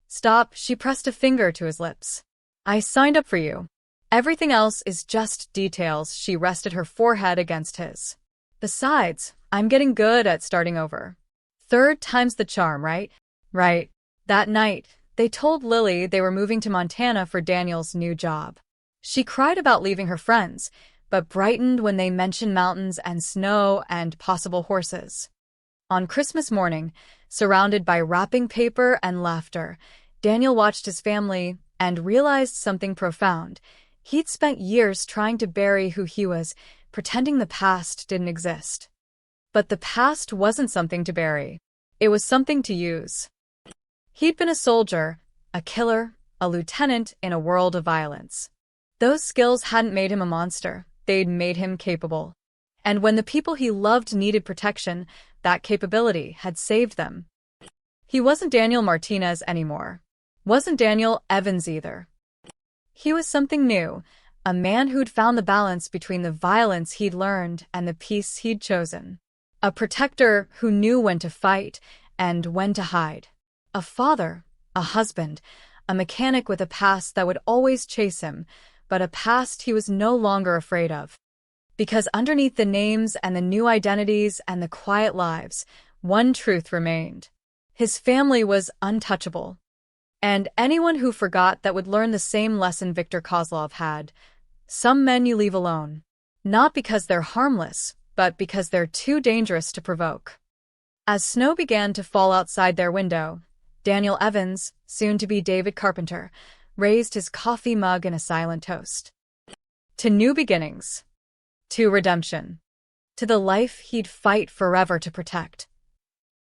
Speaker 1: Stop, she pressed a finger to his lips. I signed up for you. Everything else is just details. She rested her forehead against his. Besides, I'm getting good at starting over. 3rd time's the charm, right? Right. That night, they told Lily they were moving to Montana for Daniel's new job. She cried about leaving her friends, but brightened when they mentioned mountains and snow and possible horses. On Christmas morning, surrounded by wrapping paper and laughter, Daniel watched his family and realized something profound. He'd spent years trying to bury who he was, pretending the past didn't exist. But the past wasn't something to bury. It was something to use. He'd been a soldier, a killer, a lieutenant in a world of violence. Those skills hadn't made him a monster. They'd made him capable. And when the people he loved needed protection, that capability had saved them. He wasn't Daniel Martinez anymore. Wasn't Daniel Evans either. He was something new, a man who'd found the balance between the violence he'd learned and the peace he'd chosen. A protector who knew when to fight and when to hide. A father, a husband, a mechanic with a past that would always chase him, but a past he was no longer afraid of. Because underneath the names and the new identities and the quiet lives, one truth remained. His family was untouchable. And anyone who forgot that would learn the same lesson Viktor Kozlov had. Some men you leave alone. Not because they're harmless, but because they're too dangerous to provoke. As snow began to fall outside their window, Daniel Evans, soon to be David Carpenter, raised his coffee mug in a silent toast. To new beginnings. To redemption. To the life he'd fight forever to protect.